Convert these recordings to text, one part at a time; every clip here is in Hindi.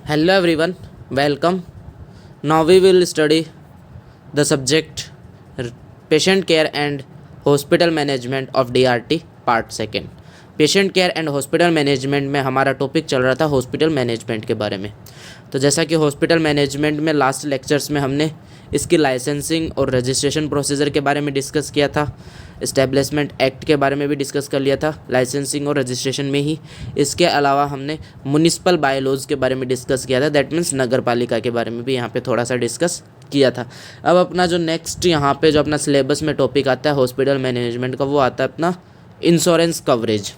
Hello everyone, welcome. Now we will study the subject patient care and hospital management of DRT part second. Patient care and hospital management में हमारा टॉपिक चल रहा था हॉस्पिटल मैनेजमेंट के बारे में. तो जैसा कि हॉस्पिटल मैनेजमेंट में लास्ट लेक्चर्स में हमने इसकी लाइसेंसिंग और रजिस्ट्रेशन प्रोसीजर के बारे में डिस्कस किया था. इस्टेब्लिशमेंट एक्ट के बारे में भी डिस्कस कर लिया था लाइसेंसिंग और रजिस्ट्रेशन में ही. इसके अलावा हमने म्युनिसिपल बायलॉज के बारे में डिस्कस किया था, दैट मीन्स नगर पालिका के बारे में भी यहाँ पे थोड़ा सा डिस्कस किया था. अब अपना जो नेक्स्ट यहाँ पे जो अपना सिलेबस में टॉपिक आता है हॉस्पिटल मैनेजमेंट का, वो आता है अपना इंश्योरेंस कवरेज.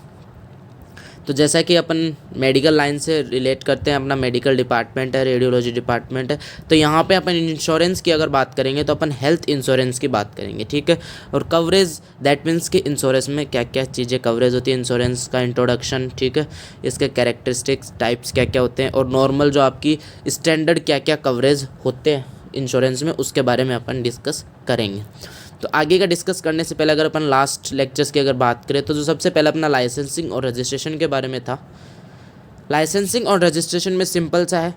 तो जैसा कि अपन मेडिकल लाइन से रिलेट करते हैं, अपना मेडिकल डिपार्टमेंट है, रेडियोलॉजी डिपार्टमेंट है, तो यहाँ पे अपन इंश्योरेंस की अगर बात करेंगे तो अपन हेल्थ इंश्योरेंस की बात करेंगे, ठीक है. और कवरेज दैट मीन्स कि इंश्योरेंस में क्या क्या चीज़ें कवरेज होती है, इंश्योरेंस का इंट्रोडक्शन, ठीक है, इसके कैरेक्टरिस्टिक्स टाइप्स क्या क्या होते हैं, और नॉर्मल जो आपकी स्टैंडर्ड क्या क्या कवरेज होते हैं इंश्योरेंस में, उसके बारे में अपन डिस्कस करेंगे. तो आगे का डिस्कस करने से पहले अगर अपन लास्ट लेक्चर्स की अगर बात करें तो जो सबसे पहले अपना लाइसेंसिंग और रजिस्ट्रेशन के बारे में था. लाइसेंसिंग और रजिस्ट्रेशन में सिंपल सा है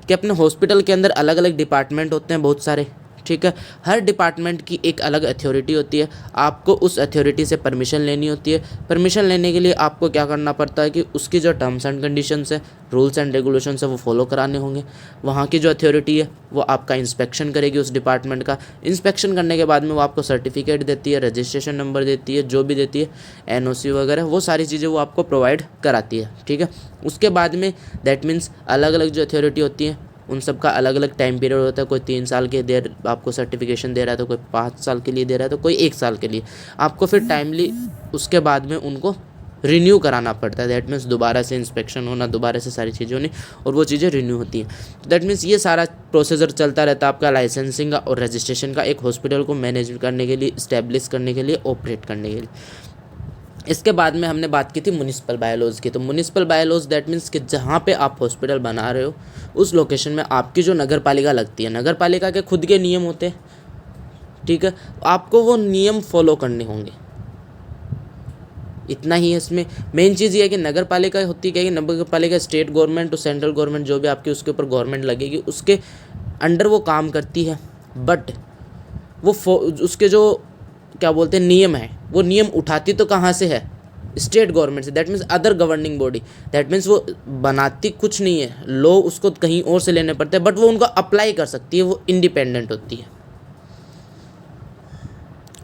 कि अपने हॉस्पिटल के अंदर अलग अलग डिपार्टमेंट होते हैं बहुत सारे, ठीक है. हर डिपार्टमेंट की एक अलग अथॉरिटी होती है. आपको उस अथॉरिटी से परमिशन लेनी होती है. परमिशन लेने के लिए आपको क्या करना पड़ता है कि उसकी जो टर्म्स एंड कंडीशंस है, रूल्स एंड रेगुलेशंस है, वो फॉलो कराने होंगे. वहाँ की जो अथॉरिटी है वो आपका इंस्पेक्शन करेगी उस डिपार्टमेंट का. इंस्पेक्शन करने के बाद में वो आपको सर्टिफिकेट देती है, रजिस्ट्रेशन नंबर देती है, जो भी देती है, एनओसी वगैरह, वो सारी चीज़ें वो आपको प्रोवाइड कराती है, ठीक है. उसके बाद में दैट मीन्स अलग अलग जो अथॉरिटी होती है उन सब का अलग अलग टाइम पीरियड होता है. कोई 3 साल के देर आपको सर्टिफिकेशन दे रहा है, तो कोई 5 साल के लिए दे रहा है, तो कोई 1 साल के लिए. आपको फिर टाइमली उसके बाद में उनको रिन्यू कराना पड़ता है. दैट मीन्स दोबारा से इंस्पेक्शन होना, दोबारा से सारी चीज़ें होनी, और वो चीज़ें रिन्यू होती हैं. दैट मीन्स ये सारा प्रोसीजर चलता रहता है आपका लाइसेंसिंग का और रजिस्ट्रेशन का, एक हॉस्पिटल को मैनेज करने के लिए, इस्टेब्लिश करने के लिए, ऑपरेट करने के लिए. इसके बाद में हमने बात की थी म्युनिसिपल बायलॉज की. तो म्युनिसिपल बायलॉज दैट मीन्स कि जहाँ पे आप हॉस्पिटल बना रहे हो उस लोकेशन में आपकी जो नगर पालिका लगती है, नगर पालिका के खुद के नियम होते हैं, ठीक है. आपको वो नियम फॉलो करने होंगे. इतना ही है इसमें. मेन चीज़ ये है कि नगर पालिका होती है क्या, कि नगर पालिका स्टेट गवर्नमेंट और सेंट्रल गवर्नमेंट जो भी आपकी उसके ऊपर गवर्नमेंट लगेगी उसके अंडर वो काम करती है. बट वो उसके जो क्या बोलते हैं नियम है, वो नियम उठाती तो कहाँ से है, स्टेट गवर्नमेंट से. That means other governing body. That means वो बनाती कुछ नहीं है, लॉ उसको कहीं और से लेने पड़ते हैं, बट वो उनको अप्लाई कर सकती है, वो इंडिपेंडेंट होती है.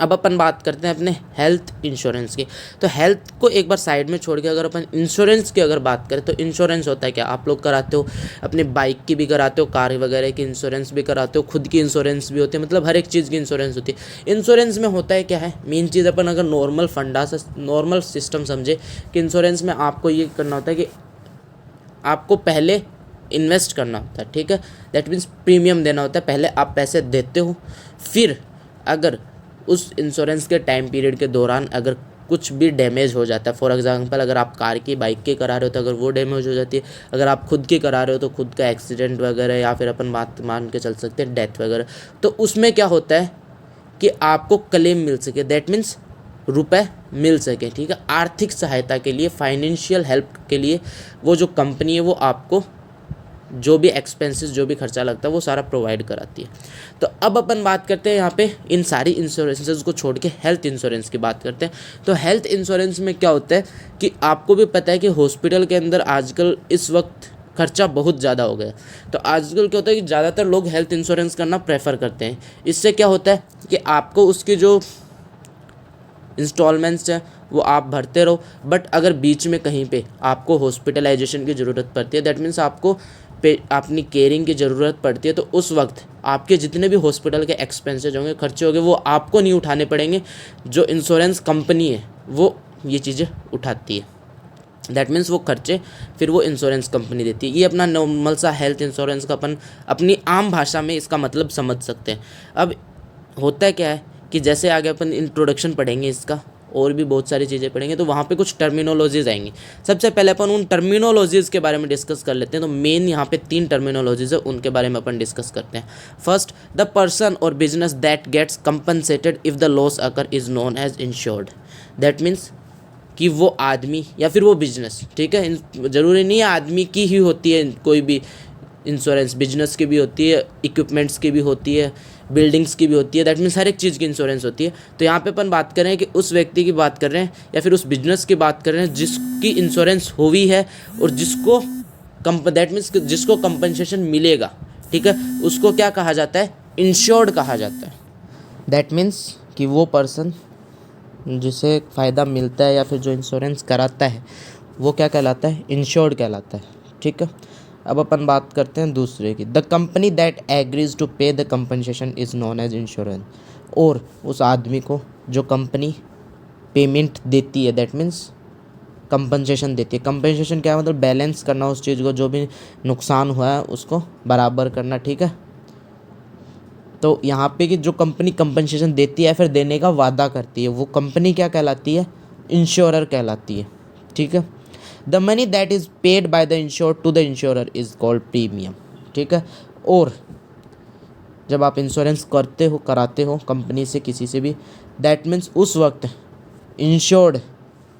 अब अपन बात करते हैं अपने हेल्थ इंश्योरेंस की. तो हेल्थ को एक बार साइड में छोड़ के अगर अपन इंश्योरेंस की अगर बात करें तो इंश्योरेंस होता है क्या, आप लोग कराते हो अपने बाइक की भी कराते हो, कार वगैरह की इंश्योरेंस भी कराते हो, खुद की इंश्योरेंस भी होती है, मतलब हर एक चीज़ की इंश्योरेंस होती है. इंश्योरेंस में होता है क्या है, मेन चीज़ अपन अगर नॉर्मल फंडा से नॉर्मल सिस्टम समझे कि इंश्योरेंस में आपको ये करना होता है कि आपको पहले इन्वेस्ट करना होता है, ठीक है. दैट मीन्स प्रीमियम देना होता है, पहले आप पैसे देते हो, फिर अगर उस इंश्योरेंस के टाइम पीरियड के दौरान अगर कुछ भी डैमेज हो जाता है, फॉर एग्जांपल अगर आप कार की बाइक की करा रहे हो तो अगर वो डैमेज हो जाती है, अगर आप खुद की करा रहे हो तो खुद का एक्सीडेंट वगैरह, या फिर अपन बात मान के चल सकते हैं डेथ वगैरह, तो उसमें क्या होता है कि आपको क्लेम मिल सके. दैट मीन्स रुपए मिल सके, ठीक है. आर्थिक सहायता के लिए, फाइनेंशियल हेल्प के लिए वो जो कंपनी है वो आपको जो भी एक्सपेंसेस, जो भी खर्चा लगता है वो सारा प्रोवाइड कराती है. तो अब अपन बात करते हैं यहाँ पे इन सारी इंश्योरेंसेस को छोड़ के हेल्थ इंश्योरेंस की बात करते हैं. तो हेल्थ इंश्योरेंस में क्या होता है कि आपको भी पता है कि हॉस्पिटल के अंदर आजकल इस वक्त खर्चा बहुत ज़्यादा हो गया. तो आजकल क्या होता है कि ज़्यादातर लोग हेल्थ इंश्योरेंस करना प्रेफर करते हैं. इससे क्या होता है कि आपको उसकी जो इंस्टॉलमेंट्स हैं वो आप भरते रहो, बट अगर बीच में कहीं पे आपको हॉस्पिटलाइजेशन की ज़रूरत पड़ती है, दैट मीन्स आपको अपनी केयरिंग की ज़रूरत पड़ती है, तो उस वक्त आपके जितने भी हॉस्पिटल के एक्सपेंसेज होंगे, खर्चे होंगे, वो आपको नहीं उठाने पड़ेंगे, जो इंश्योरेंस कंपनी है वो ये चीज़ें उठाती है. दैट मीन्स वो खर्चे फिर वो इंश्योरेंस कंपनी देती है. ये अपना नॉर्मल सा हेल्थ इंश्योरेंस का अपन अपनी आम भाषा में इसका मतलब समझ सकते हैं. अब होता क्या है कि जैसे आगे अपन इंट्रोडक्शन पढ़ेंगे इसका, और भी बहुत सारी चीज़ें पढ़ेंगे, तो वहाँ पे कुछ टर्मिनोलॉजीज़ आएंगी. सबसे पहले अपन उन टर्मिनोलॉजीज़ के बारे में डिस्कस कर लेते हैं. तो मेन यहाँ पे 3 टर्मिनोलॉजीज़ है, उनके बारे में अपन डिस्कस करते हैं. First, the person or business that gets compensated if the loss occur is known as insured. That means कि वो आदमी या फिर वो बिजनेस, ठीक है, ज़रूरी नहीं है आदमी की ही होती है कोई भी इंश्योरेंस बिजनेस की भी होती है, इक्विपमेंट्स की भी होती है, बिल्डिंग्स की भी होती है, दैट मीन्स हर एक चीज़ की इंश्योरेंस होती है। तो यहाँ पे अपन बात कर रहे हैं कि उस व्यक्ति की बात कर रहे हैं या फिर उस बिजनेस की बात कर रहे हैं जिसकी इंश्योरेंस हुई है और जिसको दैट मीन्स जिसको कंपनसेशन मिलेगा, ठीक है, उसको क्या कहा जाता है, इंश्योर्ड कहा जाता है। दैट मीन्स कि वो पर्सन जिसे फ़ायदा मिलता है या फिर जो इंश्योरेंस कराता है वो क्या कहलाता है, इंश्योर्ड कहलाता है, ठीक है। अब अपन बात करते हैं दूसरे की। The company that agrees to pay the compensation is known as insurance. और उस आदमी को जो कंपनी पेमेंट देती है, दैट मीन्स कंपनसेशन देती है। कंपनसेशन क्या है, मतलब बैलेंस करना उस चीज़ को, जो भी नुकसान हुआ है उसको बराबर करना, ठीक है। तो यहाँ पे कि जो कंपनी कंपनसेशन देती है फिर देने का वादा करती है, वो कंपनी क्या कहलाती है, इंश्योरर कहलाती है, ठीक है। The money that is paid by the insured to the insurer is called premium, ठीक है। और जब आप इंश्योरेंस करते हो, कराते हो कंपनी से, किसी से भी, दैट मीन्स उस वक्त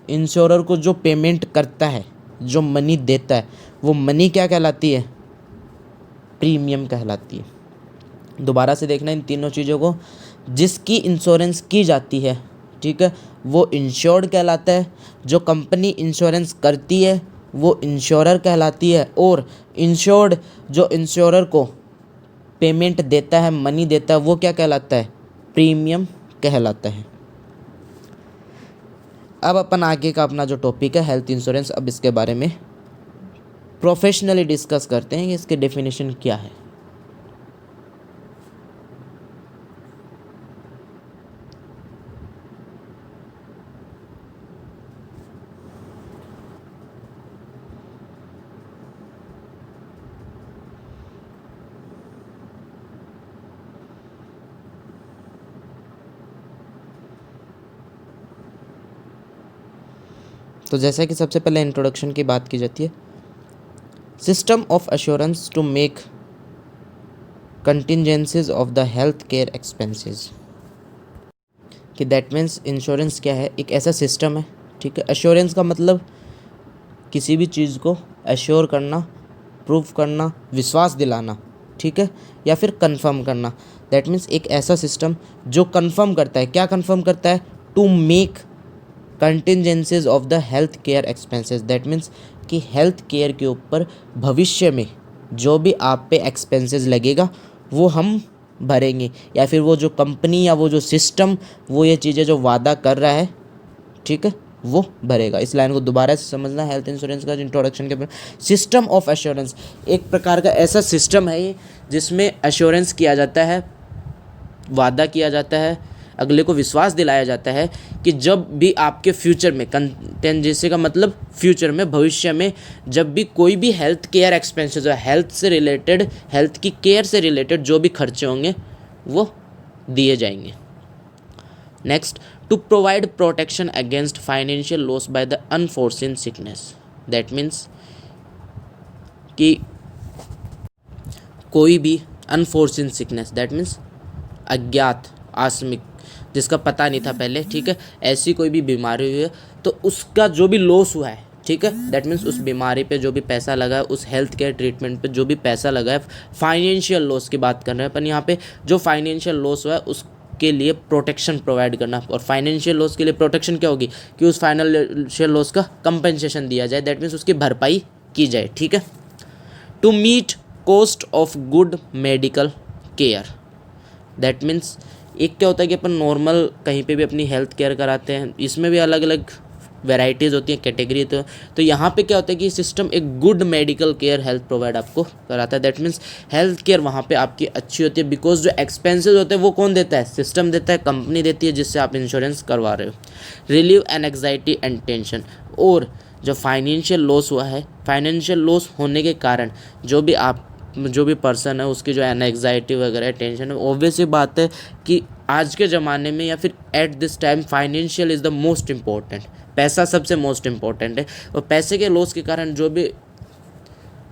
इंश्योरर को जो पेमेंट करता है, जो मनी देता है, वो मनी क्या कहलाती है, प्रीमियम कहलाती है। दोबारा से देखना इन तीनों चीज़ों को। जिसकी इंश्योरेंस की जाती है, ठीक है, वो इंश्योर्ड कहलाता है। जो कंपनी इंश्योरेंस करती है वो इंश्योरर कहलाती है। और इंश्योर्ड जो इंश्योरर को पेमेंट देता है, मनी देता है, वो क्या कहलाता है, प्रीमियम कहलाता है। अब अपन आगे का अपना जो टॉपिक है हेल्थ इंश्योरेंस, अब इसके बारे में प्रोफेशनली डिस्कस करते हैं कि इसके डेफिनेशन क्या है। तो जैसा कि सबसे पहले इंट्रोडक्शन की बात की जाती है, system of assurance to make contingencies of the health care expenses, कि दैट मीन्स इंश्योरेंस क्या है, एक ऐसा सिस्टम है, ठीक है। अश्योरेंस का मतलब किसी भी चीज़ को एश्योर करना, प्रूव करना, विश्वास दिलाना, ठीक है, या फिर कंफर्म करना। दैट मीन्स एक ऐसा सिस्टम जो कंफर्म करता है, क्या कंफर्म करता है, to make contingencies of the health care expenses. That means कि हेल्थ केयर के ऊपर भविष्य में जो भी आप पे एक्सपेंसेस लगेगा वो हम भरेंगे, या फिर वो जो कंपनी या वो जो सिस्टम वो ये चीज़ें जो वादा कर रहा है, ठीक है, वो भरेगा। इस लाइन को दोबारा से समझना। हेल्थ इंश्योरेंस का इंट्रोडक्शन के बाद, सिस्टम ऑफ एश्योरेंस एक प्रकार का ऐसा सिस्टम है ये जिसमें एश्योरेंस किया जाता है, वादा किया जाता है, अगले को विश्वास दिलाया जाता है कि जब भी आपके फ्यूचर में, कंटेंजेंसी का मतलब फ्यूचर में, भविष्य में जब भी कोई भी हेल्थ केयर एक्सपेंसेस है, हेल्थ से रिलेटेड, हेल्थ की केयर से रिलेटेड जो भी खर्चे होंगे वो दिए जाएंगे। Next, to provide protection against financial loss by the unforeseen sickness. That means कि कोई भी अनफोर्सिन सिकनेस, दैट मीन्स अज्ञात, आकस्मिक, जिसका पता नहीं था पहले, ठीक है, ऐसी कोई भी बीमारी हुई है तो उसका जो भी लॉस हुआ है, ठीक है, दैट मीन्स उस बीमारी पे जो भी पैसा लगा है, उस हेल्थ केयर ट्रीटमेंट पे जो भी पैसा लगा है, फाइनेंशियल लॉस की बात कर रहे हैं अपन यहाँ पे, जो फाइनेंशियल लॉस हुआ है उसके लिए प्रोटेक्शन प्रोवाइड करना। और फाइनेंशियल लॉस के लिए प्रोटेक्शन क्या होगी, कि उस फाइनेंशियल लॉस का कंपनसेशन दिया जाए, दैट मीन्स उसकी भरपाई की जाए, ठीक है। To meet cost of good medical care. That means एक क्या होता है कि अपन नॉर्मल कहीं पे भी अपनी हेल्थ केयर कराते हैं, इसमें भी अलग अलग वैरायटीज़ होती हैं, कैटेगरी। तो यहाँ पे क्या होता है कि सिस्टम एक good medical care health provide आपको कराता है। दैट मीन्स हेल्थ केयर वहाँ पे आपकी अच्छी होती है, बिकॉज जो एक्सपेंसेस होते हैं वो कौन देता है, सिस्टम देता है, कंपनी देती है जिससे आप इंश्योरेंस करवा रहे हो। Relieve an anxiety and tension. और जो फाइनेंशियल लॉस हुआ है, फाइनेंशियल लॉस होने के कारण जो भी पर्सन है उसकी जो एंग्जाइटी वगैरह टेंशन है, ऑब्वियस ही बात है कि आज के ज़माने में या फिर at this time financial is the most important, पैसा सबसे मोस्ट इम्पॉर्टेंट है। और पैसे के लॉस के कारण जो भी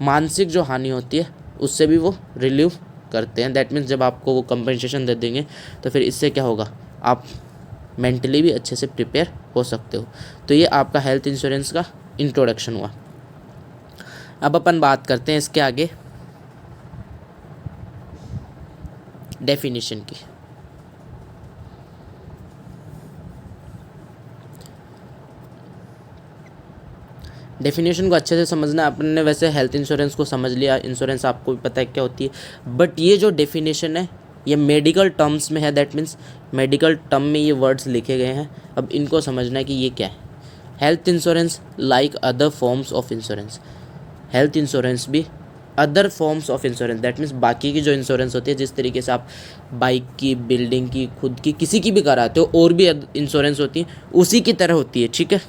मानसिक जो हानि होती है उससे भी वो रिलीव करते हैं। दैट मीन्स जब आपको वो कंपनसेशन दे देंगे तो फिर इससे क्या होगा, आप मेंटली भी अच्छे से प्रिपेयर हो सकते हो। तो ये आपका हेल्थ इंश्योरेंस का इंट्रोडक्शन हुआ। अब अपन बात करते हैं इसके आगे डेफिनेशन की। डेफिनेशन को अच्छे से समझना। अपन ने वैसे हेल्थ इंश्योरेंस को समझ लिया, इंश्योरेंस आपको भी पता है क्या होती है, बट ये जो डेफिनेशन है ये मेडिकल टर्म्स में है। दैट मीन्स मेडिकल टर्म में ये वर्ड्स लिखे गए हैं। अब इनको समझना है कि ये क्या है। Health insurance like other forms of insurance, health insurance भी other forms of insurance, that means बाकी की जो इंश्योरेंस होती है, जिस तरीके से आप बाइक की, बिल्डिंग की, खुद की, किसी की भी कराते हो, और भी इंश्योरेंस होती है, उसी की तरह होती है, ठीक है।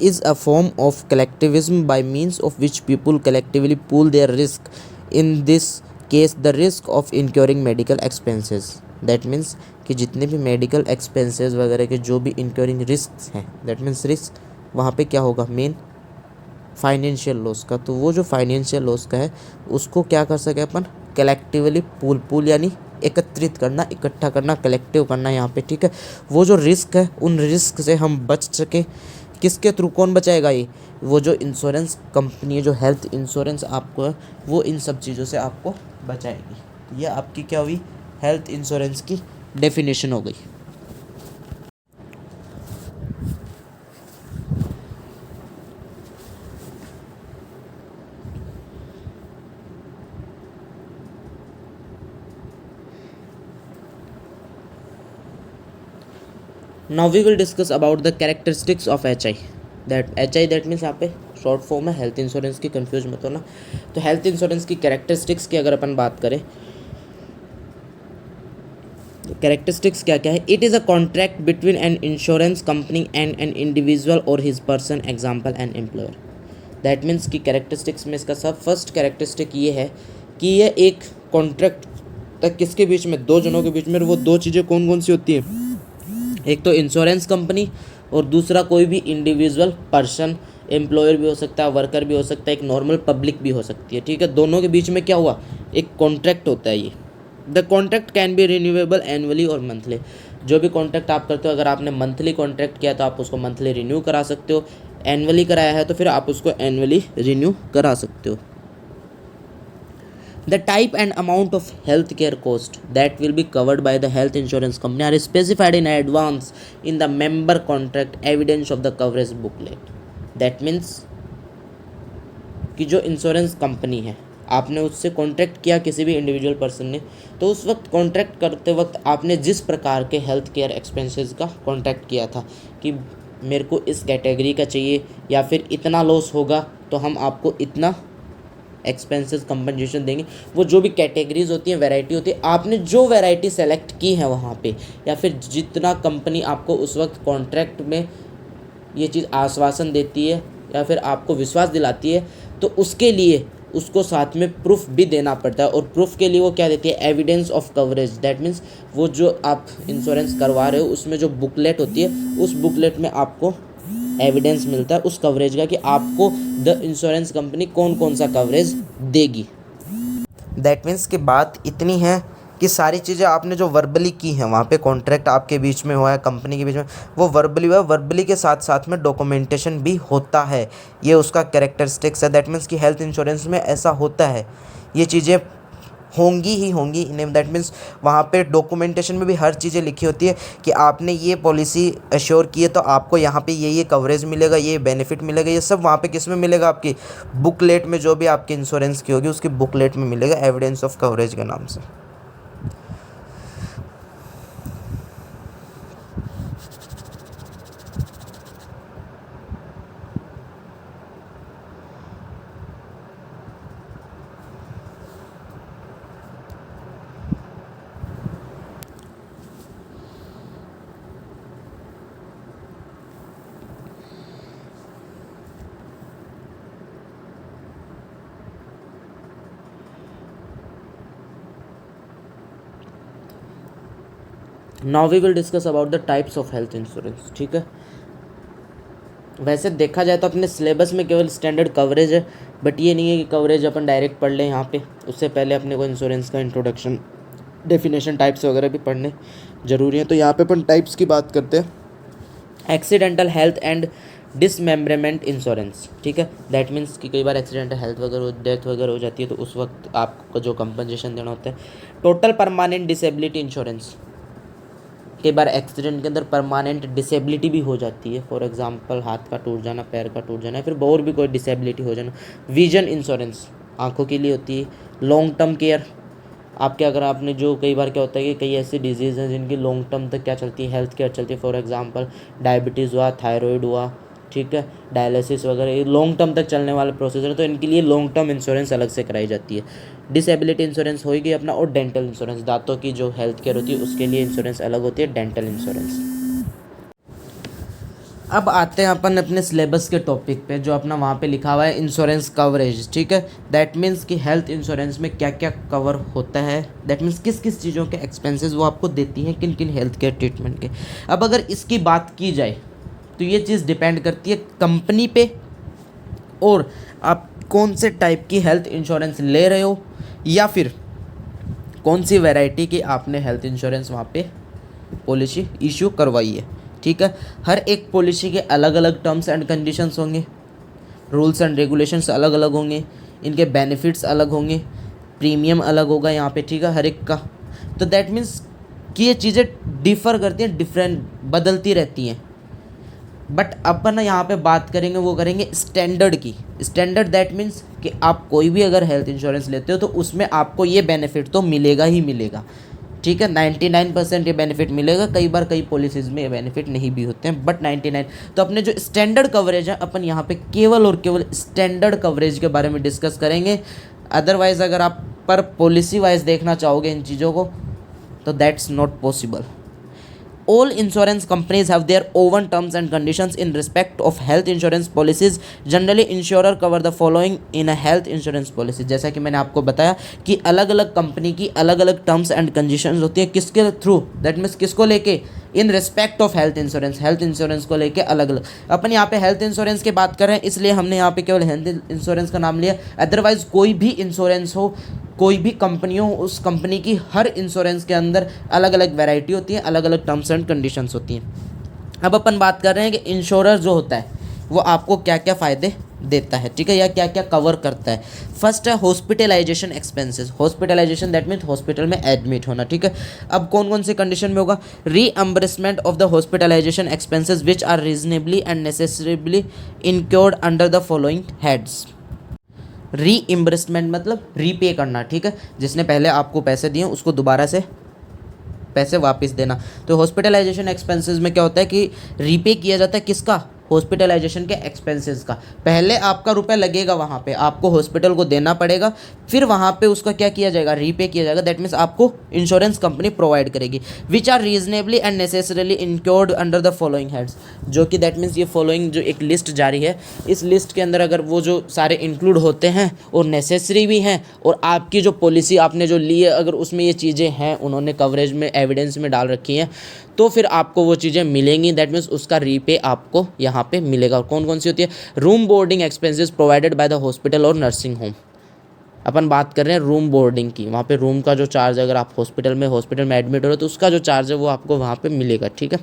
is a form of collectivism by means of which people collectively pool their risk, in this case the risk of incurring medical expenses। that means कि जितने भी मेडिकल एक्सपेंसेस वगैरह के जो भी इंक्योरिंग रिस्क हैं, दैट मीन्स रिस्क वहाँ पे क्या होगा, मेन फाइनेंशियल लॉस का। तो वो जो फाइनेंशियल लॉस का है उसको क्या कर सके अपन, कलेक्टिवली पूल यानी एकत्रित करना, इकट्ठा करना, कलेक्टिव करना यहाँ पे, ठीक है। वो जो रिस्क है उन रिस्क से हम बच सके, किसके थ्रू, कौन बचाएगा, ये वो जो इंश्योरेंस कंपनी है, जो हेल्थ इंश्योरेंस आपको है, वो इन सब चीज़ों से आपको बचाएगी। ये आपकी क्या हुई, हेल्थ इंश्योरेंस की डेफिनेशन हो गई। Now we will discuss about the characteristics of HI। that means यहाँ पे शॉर्ट फॉर्म है हेल्थ इंश्योरेंस की, कंफ्यूज मत होना। तो हेल्थ इंश्योरेंस की कैरेक्टरिस्टिक्स की अगर अपन बात करें, कैरेक्टरिस्टिक्स क्या क्या है। It is a contract between an insurance company and an individual और his person, example an employer. That means की कैरेक्टरिस्टिक्स में इसका सब फर्स्ट कैरेक्टरिस्टिक ये है कि यह एक कॉन्ट्रैक्ट तक किसके बीच में, दो जनों के बीच में। वो दो चीज़ें कौन कौन सी होती है, एक तो इंश्योरेंस कंपनी और दूसरा कोई भी इंडिविजुअल पर्सन, एम्प्लॉयर भी हो सकता है, वर्कर भी हो सकता है, एक नॉर्मल पब्लिक भी हो सकती है, ठीक है। दोनों के बीच में क्या हुआ, एक कॉन्ट्रैक्ट होता है ये। The contract can be renewable annually और मंथली। जो भी कॉन्ट्रैक्ट आप करते हो, अगर आपने मंथली कॉन्ट्रैक्ट किया तो आप उसको मंथली रिन्यू करा सकते हो, एनुअली कराया है तो फिर आप उसको एनुअली रिन्यू करा सकते हो। The type and amount of health care cost that will be covered by the health insurance company are specified in advance in the member contract evidence of the coverage booklet। That means कि जो इंश्योरेंस कंपनी है, आपने उससे कॉन्ट्रैक्ट किया किसी भी इंडिविजुअल पर्सन ने, तो उस वक्त कॉन्ट्रैक्ट करते वक्त आपने जिस प्रकार के हेल्थ केयर एक्सपेंसेस का कॉन्ट्रैक्ट किया था कि मेरे को इस कैटेगरी का चाहिए या फिर इतना लॉस होगा तो हम आपको इतना एक्सपेंसेस कंपनसेशन देंगे। वो जो भी कैटेगरीज होती हैं, वैरायटी होती है, आपने जो वैरायटी सेलेक्ट की है वहाँ पे, या फिर जितना कंपनी आपको उस वक्त कॉन्ट्रैक्ट में ये चीज़ आश्वासन देती है या फिर आपको विश्वास दिलाती है, तो उसके लिए उसको साथ में प्रूफ भी देना पड़ता है। और प्रूफ के लिए वो क्या देती है, evidence of coverage. That means वो जो आप इंश्योरेंस करवा रहे हो उसमें जो बुकलेट होती है, उस बुकलेट में आपको एविडेंस मिलता है उस कवरेज का कि आपको द इंश्योरेंस कंपनी कौन कौन सा कवरेज देगी। दैट मीन्स की बात इतनी है कि सारी चीज़ें आपने जो वर्बली की हैं, वहाँ पे कॉन्ट्रैक्ट आपके बीच में हुआ है, कंपनी के बीच में, वो वर्बली हुआ है, वर्बली के साथ साथ में डॉक्यूमेंटेशन भी होता है। ये उसका कैरेक्टरिस्टिक्स है। दैट मीन्स कि हेल्थ इंश्योरेंस में ऐसा होता है, ये चीज़ें होंगी ही होंगी। दैट मीन्स वहाँ पे डॉक्यूमेंटेशन में भी हर चीज़ें लिखी होती है कि आपने ये पॉलिसी एश्योर की है तो आपको यहाँ पे ये कवरेज मिलेगा, ये बेनिफिट मिलेगा। ये सब वहाँ पे किस में मिलेगा, आपकी बुकलेट में, जो भी आपकी इंश्योरेंस की होगी उसकी बुकलेट में मिलेगा, एविडेंस ऑफ कवरेज के नाम से। Now we will discuss about the types of health insurance, ठीक है। वैसे देखा जाए तो अपने सिलेबस में केवल स्टैंडर्ड कवरेज है, बट ये नहीं है कि कवरेज अपन डायरेक्ट पढ़ लें यहाँ पे। उससे पहले अपने को इंश्योरेंस का इंट्रोडक्शन, डेफिनेशन, टाइप्स वगैरह भी पढ़ने ज़रूरी है। तो यहाँ पे अपन टाइप्स की बात करते हैं। एक्सीडेंटल हेल्थ एंड डिसमेम्बरमेंट इंश्योरेंस, ठीक है, दैट मीन्स कि कई बार एक्सीडेंट हेल्थ वगैरह डेथ वगैरह हो जाती है तो उस वक्त आपको जो कंपनसेशन देना होता है। टोटल परमानेंट डिसेबिलिटी इंश्योरेंस, कई बार एक्सीडेंट के अंदर परमानेंट डिसेबिलिटी भी हो जाती है, फॉर एग्जांपल हाथ का टूट जाना, पैर का टूट जाना, फिर और भी कोई डिसेबिलिटी हो जाना। विजन इंश्योरेंस आंखों के लिए होती है। लॉन्ग टर्म केयर, आपके अगर आपने जो कई बार क्या होता है कि कई ऐसी डिजीज़ हैं जिनकी लॉन्ग टर्म तक क्या चलती है, हेल्थ केयर चलती है, फॉर एग्जांपल डायबिटीज़ हुआ, थायराइड हुआ, ठीक है, डायलिसिस वगैरह, ये लॉन्ग टर्म तक चलने वाले प्रोसेस है, तो इनके लिए लॉन्ग टर्म इंश्योरेंस अलग से कराई जाती है। डिसेबिलिटी इंश्योरेंस होगी अपना, और डेंटल इंश्योरेंस, दांतों की जो हेल्थ केयर होती है उसके लिए इंश्योरेंस अलग होती है, डेंटल इंश्योरेंस। अब आते हैं अपन अपने सिलेबस के टॉपिक पे, जो अपना वहाँ पे लिखा हुआ है इंश्योरेंस कवरेज, ठीक है, दैट मीन्स कि हेल्थ इंश्योरेंस में क्या क्या कवर होता है, दैट मीन्स किस किस चीज़ों के एक्सपेंसेस वो आपको देती हैं, किन किन हेल्थ केयर ट्रीटमेंट के। अब अगर इसकी बात की जाए तो ये चीज़ डिपेंड करती है कंपनी पे, और आप कौन से टाइप की हेल्थ इंश्योरेंस ले रहे हो, या फिर कौन सी वैरायटी की आपने हेल्थ इंश्योरेंस वहाँ पे पॉलिसी इशू करवाई है, ठीक है। हर एक पॉलिसी के अलग अलग टर्म्स एंड कंडीशंस होंगे, रूल्स एंड रेगुलेशंस अलग अलग होंगे, इनके बेनिफिट्स अलग होंगे, प्रीमियम अलग होगा यहाँ पे, ठीक है, हर एक का। तो दैट मीन्स कि ये चीज़ें डिफ़र करती हैं, डिफरेंट बदलती रहती हैं। बट अपन यहाँ पे बात करेंगे, वो करेंगे स्टैंडर्ड की। स्टैंडर्ड दैट मीन्स कि आप कोई भी अगर हेल्थ इंश्योरेंस लेते हो तो उसमें आपको ये बेनिफिट तो मिलेगा ही मिलेगा, ठीक है, 99% ये बेनिफिट मिलेगा। कई बार कई पॉलिसीज़ में ये बेनिफिट नहीं भी होते हैं, बट 99। तो अपने जो स्टैंडर्ड कवरेज है, अपन यहाँ पे केवल और केवल स्टैंडर्ड कवरेज के बारे में डिस्कस करेंगे। अदरवाइज़ अगर आप पर पॉलिसी वाइज देखना चाहोगे इन चीज़ों को तो that's not possible. All insurance companies have their own terms and conditions in respect of health insurance policies. Generally, insurer cover the following in a health insurance policy. जैसा कि मैंने आपको बताया कि अलग अलग कंपनी की अलग अलग टर्म्स एंड कंडीशंस होती हैं, किसके थ्रू, दैट मीन्स किसको लेके, in respect of health insurance, health insurance को लेके अलग अलग। अपन यहाँ पे हेल्थ इंश्योरेंस की बात कर रहे हैं, इसलिए हमने यहाँ पे केवल हेल्थ इंश्योरेंस का नाम लिया। अदरवाइज कोई भी इंश्योरेंस हो, कोई भी कंपनी हो, उस कंपनी की हर इंश्योरेंस के अंदर अलग अलग वैरायटी होती है, अलग अलग टर्म्स एंड कंडीशंस होती हैं। अब अपन बात कर रहे हैं कि इंश्योरर जो होता है वो आपको क्या क्या फ़ायदे देता है, ठीक है, या क्या क्या कवर करता है। फर्स्ट है hospitalisation expenses. Hospitalisation that means hospital में एडमिट होना, ठीक है। अब कौन कौन से कंडीशन में होगा, reimbursement of the hospitalization expenses which are reasonably and necessarily incurred under the following heads. Reimbursement मतलब रीपे करना, ठीक है, जिसने पहले आपको पैसे दिए उसको दोबारा से पैसे वापस देना। तो हॉस्पिटलाइजेशन एक्सपेंसेस में क्या होता है कि रीपे किया जाता है किसका, हॉस्पिटलाइजेशन के एक्सपेंसेस का। पहले आपका रुपया लगेगा वहाँ पे, आपको हॉस्पिटल को देना पड़ेगा, फिर वहाँ पे उसका क्या किया जाएगा, रीपे किया जाएगा। दैट मीन्स आपको इंश्योरेंस कंपनी प्रोवाइड करेगी। Which are reasonably and necessarily incurred under the following heads, जो कि दैट मीन्स ये फॉलोइंग जो एक लिस्ट जारी है, इस लिस्ट के अंदर अगर वो जो सारे इंक्लूड होते हैं और नेसेसरी भी हैं, और आपकी जो पॉलिसी आपने जो ली है अगर उसमें ये चीज़ें हैं, उन्होंने कवरेज में एविडेंस में डाल रखी हैं, तो फिर आपको वो चीज़ें मिलेंगी। दैट मीन्स उसका रीपे आपको यहाँ पे मिलेगा। और कौन कौन सी होती है, room boarding expenses provided by the hospital और नर्सिंग होम। अपन बात कर रहे हैं रूम बोर्डिंग की, वहाँ पे रूम का जो चार्ज है, अगर आप हॉस्पिटल में एडमिट हो रहे हो तो उसका जो चार्ज है वो आपको वहाँ पे मिलेगा, ठीक है।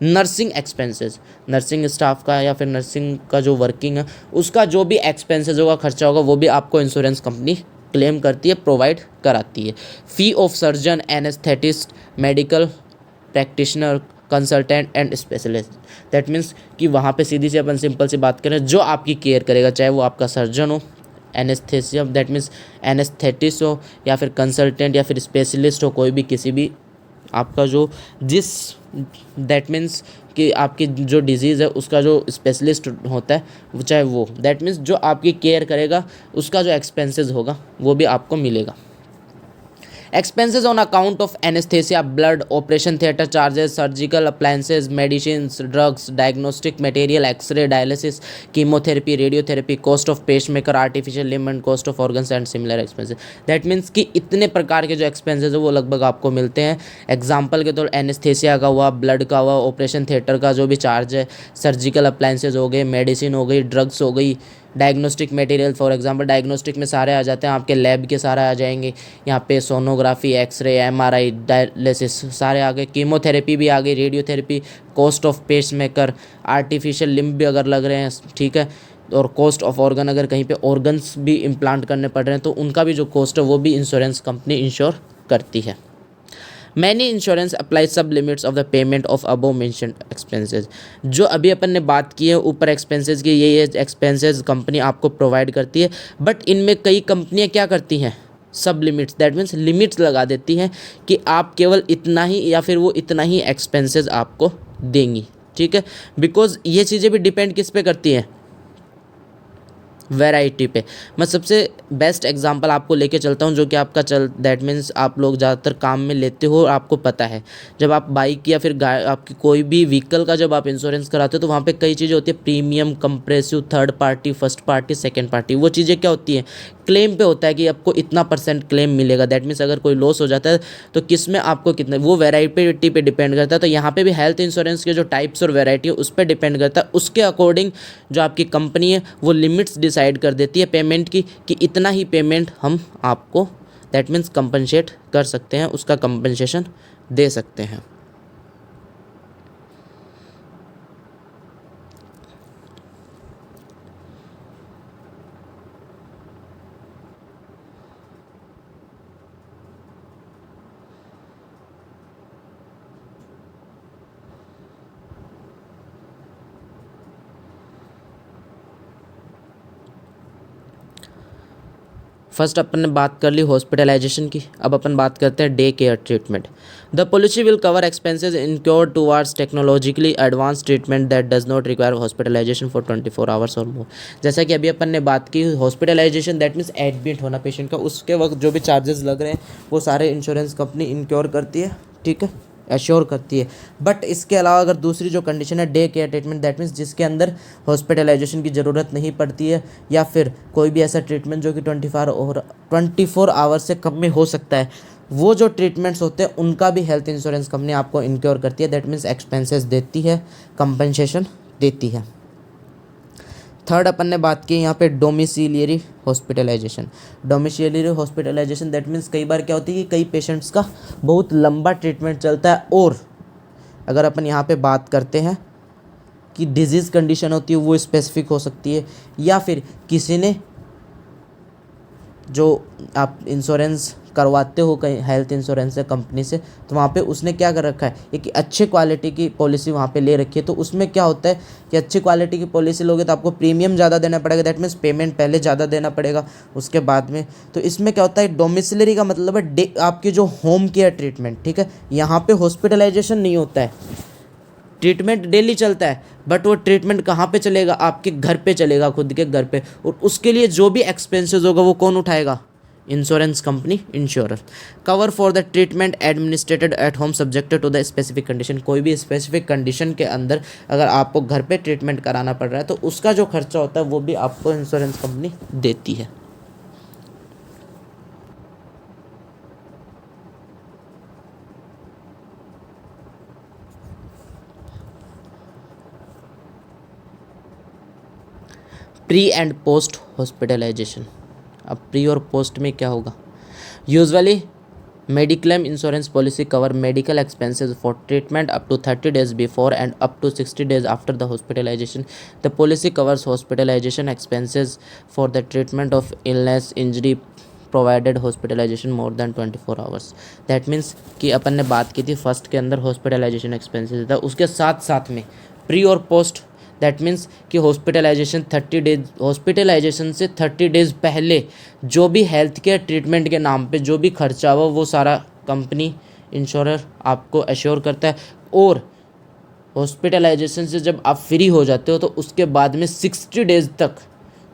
नर्सिंग एक्सपेंसेस, नर्सिंग स्टाफ का या फिर नर्सिंग का जो वर्किंग है उसका जो भी एक्सपेंसेस होगा, खर्चा होगा, वो भी आपको इंश्योरेंस कंपनी क्लेम करती है, प्रोवाइड कराती है। फ़ी of surgeon, anaesthetist, medical practitioner, consultant and specialist. That means कि वहाँ पे सीधी सी अपन सिंपल सी बात करें, जो आपकी केयर करेगा, चाहे वो आपका सर्जन हो, एनेस्थेसिया दैट मीन्स एनेस्थेटिस्ट हो, या फिर कंसल्टेंट या फिर स्पेशलिस्ट हो, कोई भी किसी भी आपका जो जिस दैट मीन्स कि आपकी जो डिजीज़ है उसका जो स्पेशलिस्ट होता है वो, चाहे वो दैट मीन्स जो आपकी केयर करेगा उसका जो एक्सपेंसेस होगा वो भी आपको मिलेगा। Expenses on account of anesthesia, blood, operation theatre charges, surgical appliances, medicines, drugs, diagnostic material, X-ray, dialysis, chemotherapy, radiotherapy, cost of pacemaker, artificial limb and cost of organs and similar expenses. That means कि इतने प्रकार के जो एक्सपेंसेस है वो लगभग आपको मिलते हैं। एग्जाम्पल के तौर एनेस्थेसिया का हुआ, ब्लड का हुआ, ऑपरेशन थिएटर का जो भी चार्ज है, सर्जिकल अप्लाइंसेज हो गए, मेडिसिन हो गई, ड्रग्स हो गई, diagnostic material for example diagnostic में सारे आ जाते हैं, आपके लैब के सारे आ जाएंगे, यहाँ पे सोनोग्राफी, एक्सरे, एमआरआई, डायलिसिस सारे आ गए, कीमोथेरेपी भी आ गई, radiotherapy, cost of pacemaker, artificial limb भी अगर लग रहे हैं, ठीक है, और कॉस्ट ऑफ ऑर्गन, अगर कहीं पे ऑर्गन्स भी इम्प्लांट करने पड़ रहे हैं तो उनका भी जो कॉस्ट है वो भी इंश्योरेंस कंपनी इंश्योर करती है। मैनी इंश्योरेंस अप्लाई सब limits of the payment of above mentioned expenses. जो अभी अपन ने बात की है ऊपर एक्सपेंसेस की, ये एक्सपेंसेस कंपनी आपको प्रोवाइड करती है, बट इनमें कई कंपनियां क्या करती हैं, सब लिमिट्स, दैट मीन्स लिमिट्स लगा देती हैं कि आप केवल इतना ही या फिर वो इतना ही एक्सपेंसेस आपको देंगी, ठीक है। बिकॉज ये चीज़ें भी डिपेंड किस पे करती हैं, वैरायटी पे। मैं सबसे बेस्ट एग्जांपल आपको लेके चलता हूँ जो कि आपका दैट मीन्स आप लोग ज़्यादातर काम में लेते हो और आपको पता है, जब आप बाइक या फिर आपकी कोई भी व्हीकल का जब आप इंश्योरेंस कराते हो तो वहाँ पे कई चीज़ें होती है, premium, compressive, third party, first party, second party. वो चीज़ें क्या होती हैं, क्लेम पे होता है कि आपको इतना % क्लेम मिलेगा, दैट मीन्स अगर कोई लॉस हो जाता है तो किस में आपको कितना, वो वैरायटी पे डिपेंड करता है। तो यहाँ पे भी हेल्थ इंश्योरेंस के जो टाइप्स और वैरायटी है उस पर डिपेंड करता है, उसके अकॉर्डिंग जो आपकी कंपनी है वो लिमिट्स डिसाइड कर देती है पेमेंट की, कि इतना ही पेमेंट हम आपको दैट मीन्स कंपनसेट कर सकते हैं, उसका कंपनसेशन दे सकते हैं। फर्स्ट अपन ने बात कर ली हॉस्पिटलाइजेशन की, अब अपन बात करते हैं day care treatment. The policy will cover expenses incurred towards technologically advance treatment that does not require hospitalization for 24 hours और मोर। जैसा कि अभी अपन ने बात की हॉस्पिटलाइजेशन दैट मीन्स एडमिट होना पेशेंट का, उसके वक्त जो भी चार्जेस लग रहे हैं वो सारे इंश्योरेंस कंपनी इनक्योर करती है, ठीक है, एश्योर करती है। बट इसके अलावा अगर दूसरी जो कंडीशन है day care treatment, that means जिसके अंदर हॉस्पिटलाइजेशन की ज़रूरत नहीं पड़ती है, या फिर कोई भी ऐसा ट्रीटमेंट जो कि 24 आवर्स से कम में हो सकता है, वो जो ट्रीटमेंट्स होते हैं उनका भी हेल्थ इंश्योरेंस कंपनी आपको इनक्योर करती है, दैट मीन्स एक्सपेंसेस देती है, कंपनसेशन देती है। थर्ड अपन ने बात की यहाँ पे डोमिसिलियरी हॉस्पिटलाइजेशन। डोमिसिलियरी हॉस्पिटलाइजेशन दैट मीन्स कई बार क्या होती है कि कई पेशेंट्स का बहुत लंबा ट्रीटमेंट चलता है, और अगर अपन यहाँ पे बात करते हैं कि डिजीज़ कंडीशन होती है वो स्पेसिफिक हो सकती है, या फिर किसी ने जो आप इंश्योरेंस करवाते हो कहीं हेल्थ इंश्योरेंस है कंपनी से, तो वहाँ पे उसने क्या कर रखा है, एक अच्छे क्वालिटी की पॉलिसी वहाँ पे ले रखी है। तो उसमें क्या होता है कि अच्छी क्वालिटी की पॉलिसी लोगे तो आपको प्रीमियम ज़्यादा देना पड़ेगा, दैट मीन्स पेमेंट पहले ज़्यादा देना पड़ेगा उसके बाद में। तो इसमें क्या होता है, डोमिसिलरी का मतलब है आपकी जो होम केयर ट्रीटमेंट, ठीक है, यहाँ पर हॉस्पिटलाइजेशन नहीं होता है, ट्रीटमेंट डेली चलता है, बट वो ट्रीटमेंट कहाँ पे चलेगा, आपके घर पे चलेगा, खुद के घर पे, और उसके लिए जो भी एक्सपेंसेस होगा वो कौन उठाएगा, insurance company, insurer. Cover for the treatment administered at home subjected to the specific condition. कोई भी स्पेसिफिक कंडीशन के अंदर अगर आपको घर पे ट्रीटमेंट कराना पड़ रहा है तो उसका जो खर्चा होता है वो भी आपको इंश्योरेंस कंपनी देती है। Pre and post hospitalisation. अब प्री और पोस्ट में क्या होगा, usually mediclaim insurance policy cover medical expenses for treatment up to 30 days before and up to 60 days after the hospitalisation. The policy covers hospitalisation expenses for the treatment of illness injury provided hospitalisation more than 24 hours. That means कि अपन ने बात की थी फर्स्ट के अंदर हॉस्पिटलाइजेशन एक्सपेंसेस था, उसके साथ साथ में प्री और पोस्ट, दैट मीन्स कि हॉस्पिटलाइजेशन 30 डेज, हॉस्पिटलाइजेशन से 30 डेज़ पहले जो भी हेल्थ केयर ट्रीटमेंट के नाम पे जो भी खर्चा हुआ वो सारा कंपनी इंश्योरर आपको एश्योर करता है। और हॉस्पिटलाइजेशन से जब आप फ्री हो जाते हो तो उसके बाद में 60 डेज़ तक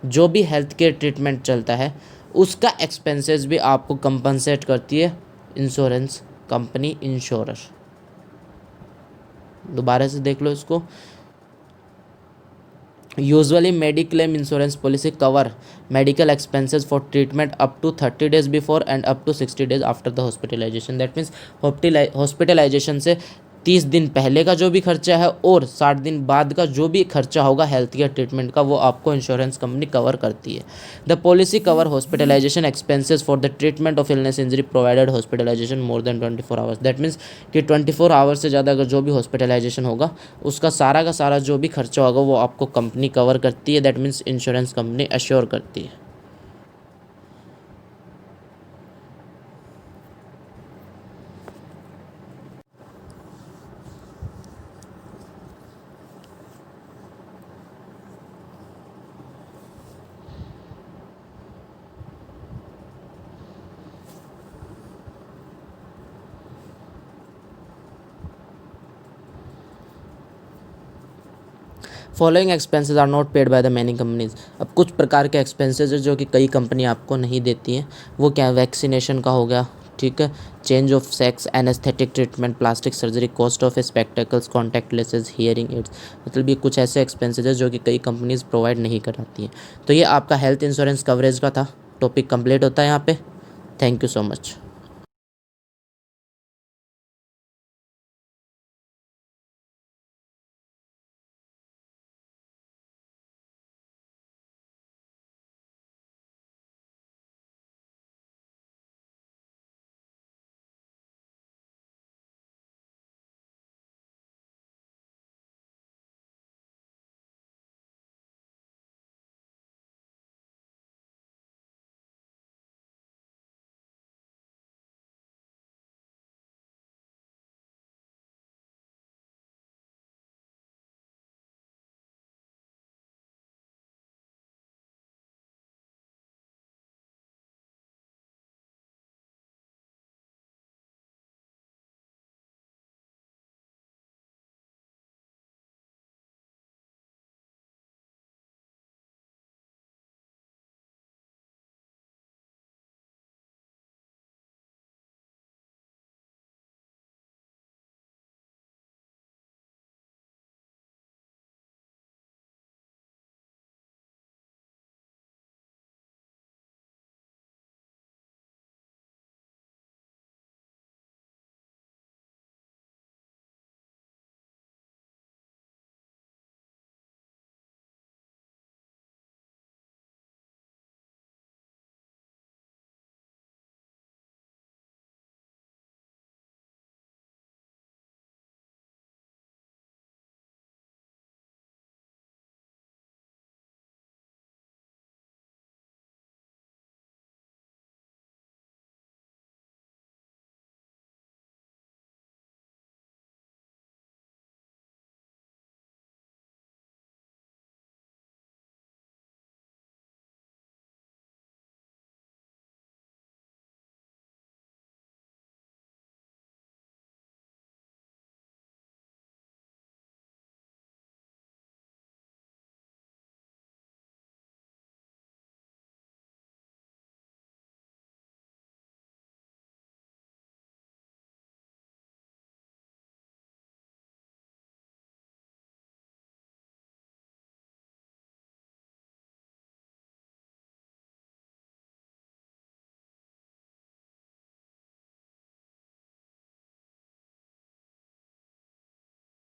जो भी हेल्थ केयर ट्रीटमेंट चलता है उसका एक्सपेंसेस भी आपको कंपनसेट करती है इंश्योरेंस कंपनी, इंश्योरर। दोबारा से देख लो इसको। Usually mediclaim insurance policy cover medical expenses for treatment up to 30 days before and up to 60 days after the hospitalization. That means hospitalization से 30 दिन पहले का जो भी खर्चा है और 60 दिन बाद का जो भी खर्चा होगा हेल्थ केयर ट्रीटमेंट का, वो आपको इंश्योरेंस कंपनी कवर करती है। The policy cover hospitalisation expenses for the treatment of illness injury provided hospitalisation more than 24 hours. That means कि 24 आवर्स से ज़्यादा अगर जो भी हॉस्पिटलाइजेशन होगा उसका सारा का सारा जो भी खर्चा होगा वो आपको कंपनी कवर करती है। That means insurance company assure करती है। Following expenses are not paid by the many companies. अब कुछ प्रकार के एक्सपेंसेस है जो कि कई कंपनी आपको नहीं देती हैं। वो क्या है? वैक्सीनेशन का हो गया, ठीक है, change of sex, anaesthetic treatment, plastic surgery, cost of spectacles, contact lenses, hearing aids. मतलब ये कुछ ऐसे एक्सपेंसेस है जो कि कई कंपनीज प्रोवाइड नहीं कराती हैं। तो ये आपका हेल्थ इंश्योरेंस कवरेज का था। टॉपिक कंप्लीट होता है यहाँ पे। Thank you so much.